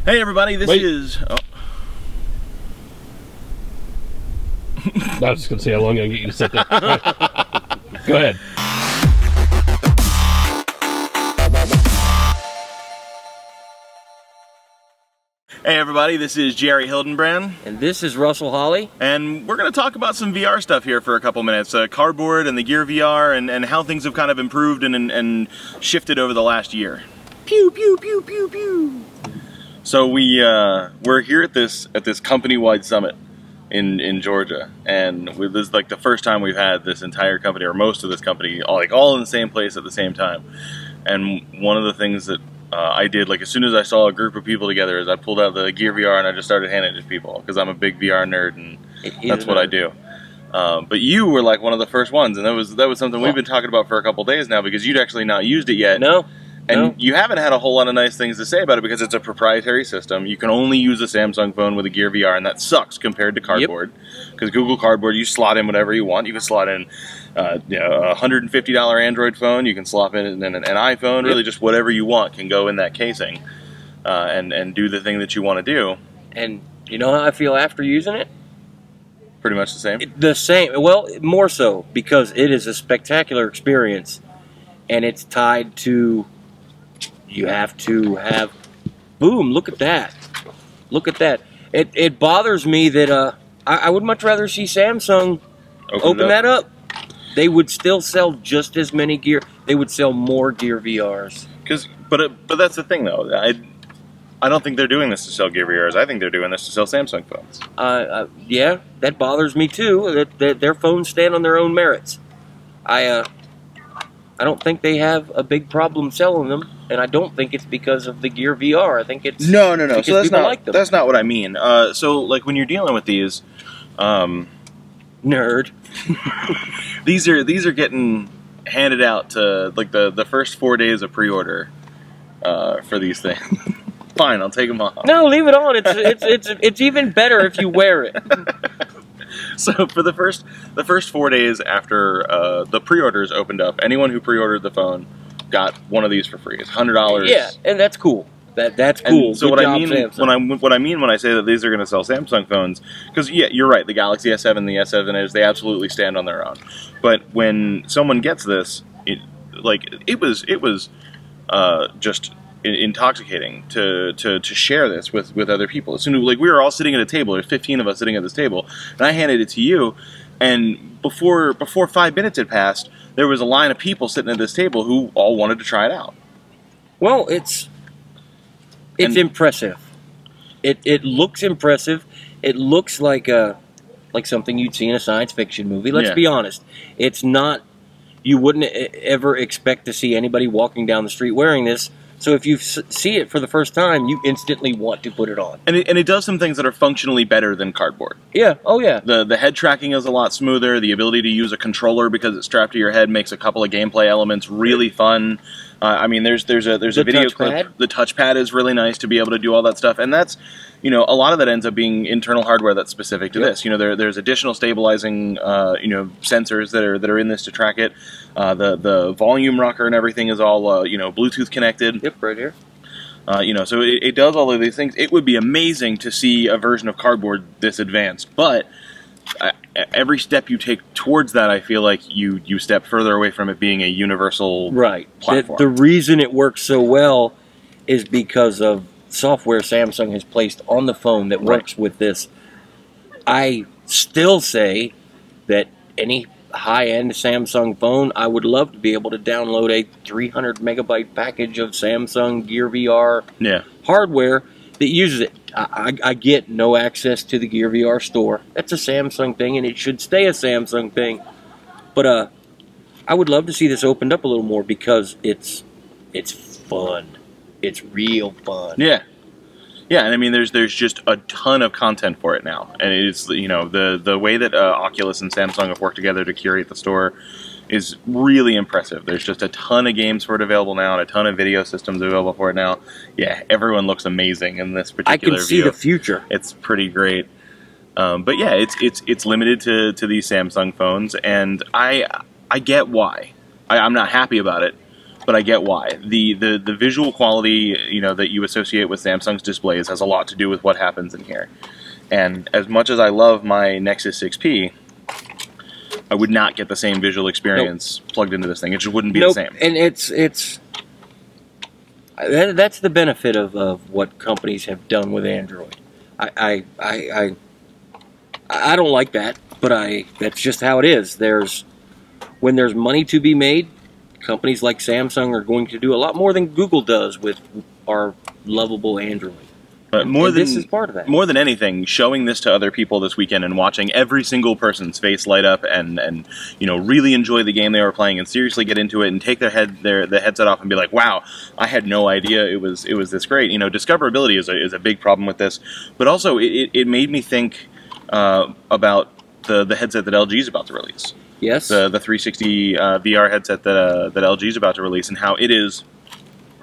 Hey everybody, this is... Oh. I was just going to see how long I can get you to sit there. Go ahead. Hey everybody, this is Jerry Hildenbrand. And this is Russell Holly. And we're going to talk about some VR stuff here for a couple minutes. Cardboard and the Gear VR and how things have kind of improved and shifted over the last year. Pew, pew, pew, pew, pew. So we're here at this company-wide summit in Georgia, and this is like the first time we've had this entire company, or most of this company, all in the same place at the same time. And one of the things that I did, like as soon as I saw a group of people together, is I pulled out the Gear VR and I just started handing it to people, because I'm a big VR nerd and that's what I do. But you were like one of the first ones, and that was something we've been talking about for a couple days now, because you'd actually not used it yet. No. And you haven't had a whole lot of nice things to say about it because it's a proprietary system. You can only use a Samsung phone with a Gear VR, and that sucks compared to Cardboard. Because Google Cardboard, you slot in whatever you want. You can slot in a $150 Android phone. You can slot in an iPhone. Really, just whatever you want can go in that casing and do the thing that you want to do. And you know how I feel after using it? Pretty much the same? The same. Well, more so, because it is a spectacular experience, and it's tied to... You have to have, boom, look at that. Look at that. It bothers me that I would much rather see Samsung open that up. They would still sell just as many Gear. They would sell more Gear VRs. But that's the thing, though. I don't think they're doing this to sell Gear VRs. I think they're doing this to sell Samsung phones. Yeah, that bothers me too. That their phones stand on their own merits. I don't think they have a big problem selling them, and I don't think it's because of the Gear VR. I think it's no. So that's not what I mean. So like when you're dealing with these, nerd, these are getting handed out to like the first 4 days of pre-order for these things. Fine, I'll take them off. No, leave it on. It's even better if you wear it. So for the first 4 days after the pre-orders opened up, anyone who pre-ordered the phone got one of these for free. It's $100. Yeah, and that's cool. That's cool. And so what I mean when I say that these are going to sell Samsung phones, because yeah, you're right. The Galaxy S7, the S7 Edge, they absolutely stand on their own. But when someone gets this, it was just intoxicating to share this with other people. As soon as we were all sitting at a table, there's 15 of us sitting at this table, and I handed it to you, and before 5 minutes had passed, there was a line of people sitting at this table who all wanted to try it out. Well, it's impressive. It looks impressive. It looks like something you'd see in a science fiction movie. Let's be honest. It's not. You wouldn't ever expect to see anybody walking down the street wearing this. So if you see it for the first time, you instantly want to put it on. And it does some things that are functionally better than Cardboard. Yeah, oh yeah. The head tracking is a lot smoother. The ability to use a controller because it's strapped to your head makes a couple of gameplay elements really fun. I mean, there's a video clip. The touchpad is really nice to be able to do all that stuff, and that's, a lot of that ends up being internal hardware that's specific to this. There's additional stabilizing, sensors that are in this to track it. The volume rocker and everything is all, Bluetooth connected. Yep, right here. So it does all of these things. It would be amazing to see a version of Cardboard this advanced, but every step you take towards that, I feel like you step further away from it being a universal platform. The reason it works so well is because of software Samsung has placed on the phone that works with this. I still say that any high-end Samsung phone, I would love to be able to download a 300 megabyte package of Samsung Gear VR hardware that uses it. I get no access to the Gear VR store. That's a Samsung thing, and it should stay a Samsung thing. But I would love to see this opened up a little more because it's fun. It's real fun. Yeah. Yeah, and I mean, there's just a ton of content for it now, and it's the way that Oculus and Samsung have worked together to curate the store is really impressive. There's just a ton of games for it available now, and a ton of video systems available for it now. Yeah, everyone looks amazing in this particular I can see the future. It's pretty great. But yeah, it's limited to these Samsung phones, and I get why. I'm not happy about it, but I get why. The visual quality, you know, that you associate with Samsung's displays has a lot to do with what happens in here. And as much as I love my Nexus 6P, I would not get the same visual experience plugged into this thing. It just wouldn't be the same. And that's the benefit of what companies have done with Android. I don't like that, but that's just how it is. When there's money to be made, companies like Samsung are going to do a lot more than Google does with our lovable Android. But this is part of that. More than anything, showing this to other people this weekend and watching every single person's face light up and you know, really enjoy the game they were playing and seriously get into it and take their headset off and be like, wow, I had no idea it was this great. You know, discoverability is a big problem with this, but also it made me think about the headset that LG is about to release. Yes. The 360 VR headset that LG is about to release, and how it is,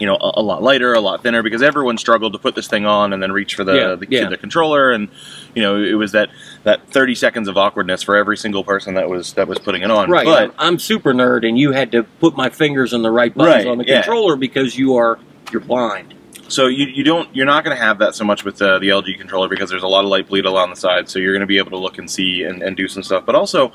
you know, a lot lighter, a lot thinner, because everyone struggled to put this thing on and then reach for the controller, and you know, it was that 30 seconds of awkwardness for every single person that was putting it on. Right. But I'm super nerd, and you had to put my fingers on the right buttons on the controller because you're blind. So you're not going to have that so much with the LG controller, because there's a lot of light bleed along the side, so you're going to be able to look and see and do some stuff. But also,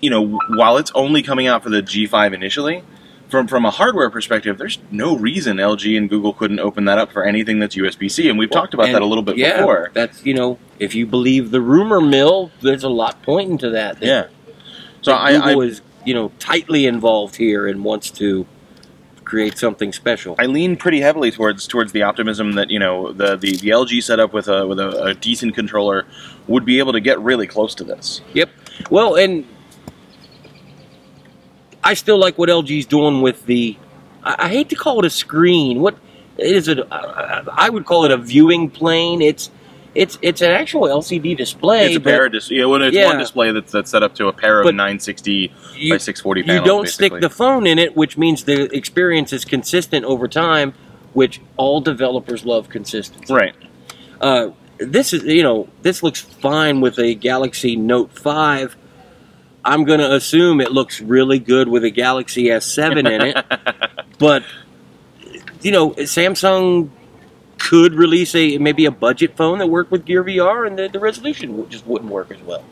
you know, while it's only coming out for the G5 initially, from a hardware perspective, there's no reason LG and Google couldn't open that up for anything that's USB-C, and we've talked about that a little bit before. That's, you know, if you believe the rumor mill, there's a lot pointing to that. So Google is, you know, tightly involved here and wants to create something special. I lean pretty heavily towards the optimism that, you know, the LG setup with a decent controller would be able to get really close to this. Yep. Well, and I still like what LG's doing with the, I hate to call it a screen. What is it? I would call it a viewing plane. It's an actual LCD display. It's a pair of one display that's set up to a pair of 960 by 640 panels. You don't stick the phone in it, which means the experience is consistent over time, which all developers love consistency. Right. This is, you know, this looks fine with a Galaxy Note 5. I'm going to assume it looks really good with a Galaxy S7 in it. But, you know, Samsung could release maybe a budget phone that worked with Gear VR, and the resolution just wouldn't work as well.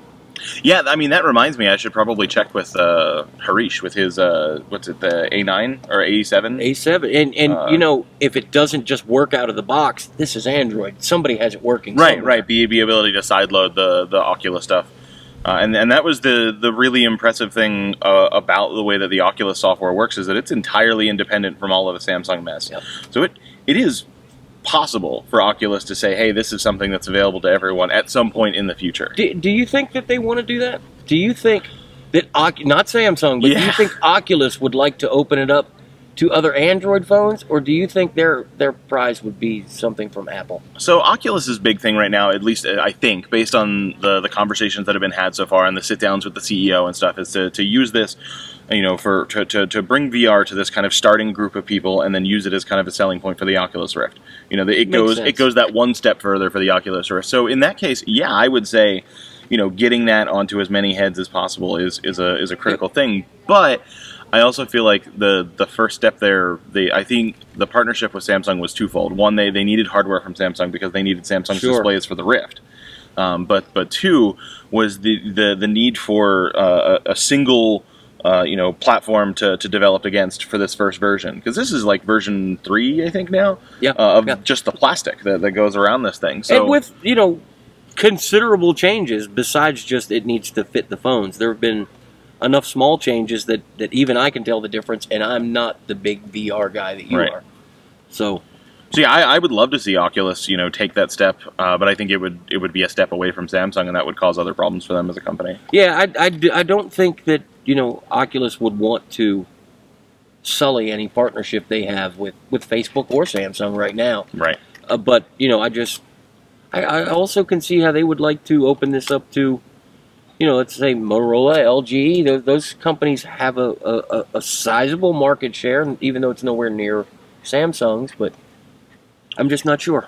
Yeah, I mean, that reminds me, I should probably check with Harish with his, what's it, the A9 or A7? A7. And you know, if it doesn't just work out of the box, this is Android. Somebody has it working. Right. The ability to sideload the Oculus stuff. And that was the really impressive thing about the way that the Oculus software works, is that it's entirely independent from all of the Samsung mess. Yep. So it is possible for Oculus to say, hey, this is something that's available to everyone at some point in the future. Do you think that they want to do that? Do you think that, not Samsung, but do you think Oculus would like to open it up to other Android phones, or do you think their prize would be something from Apple? So Oculus's big thing right now, at least I think, based on the conversations that have been had so far and the sit-downs with the CEO and stuff, is to use this, you know, to bring VR to this kind of starting group of people, and then use it as kind of a selling point for the Oculus Rift. You know, it goes that one step further for the Oculus Rift. So in that case, yeah, I would say, you know, getting that onto as many heads as possible is a critical thing. But I also feel like the first step there, I think the partnership with Samsung was twofold. One, they needed hardware from Samsung because they needed Samsung's displays for the Rift. But two was the need for a single you know, platform to develop against for this first version, because this is like version 3, I think now, of just the plastic that goes around this thing. So, and with, you know, considerable changes besides just it needs to fit the phones. There have been enough small changes that even I can tell the difference, and I'm not the big VR guy that you are. So yeah, I would love to see Oculus, you know, take that step, but I think it would be a step away from Samsung, and that would cause other problems for them as a company. Yeah, I don't think that, you know, Oculus would want to sully any partnership they have with Facebook or Samsung right now. Right. But, you know, I also can see how they would like to open this up to, you know, let's say Motorola, LG. Those companies have a sizable market share, even though it's nowhere near Samsung's, but I'm just not sure.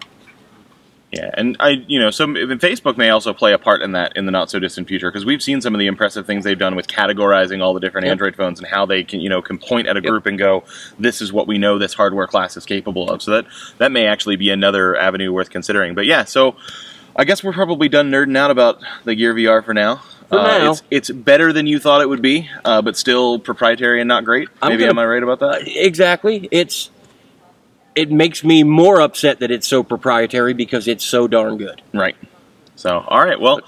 Yeah, and Facebook may also play a part in that in the not so distant future, because we've seen some of the impressive things they've done with categorizing all the different Android phones and how they can point at a group and go, this is what we know this hardware class is capable of. So that may actually be another avenue worth considering. But yeah, so I guess we're probably done nerding out about the Gear VR for now. It's better than you thought it would be, but still proprietary and not great. Am I right about that? Exactly. It makes me more upset that it's so proprietary because it's so darn good. Right. So, all right. Well,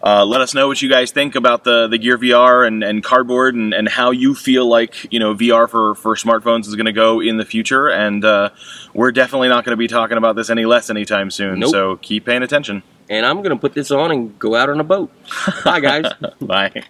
let us know what you guys think about the Gear VR and Cardboard and how you feel like VR for smartphones is going to go in the future. And we're definitely not going to be talking about this any less anytime soon. Nope. So keep paying attention. And I'm going to put this on and go out on a boat. Bye, guys. Bye.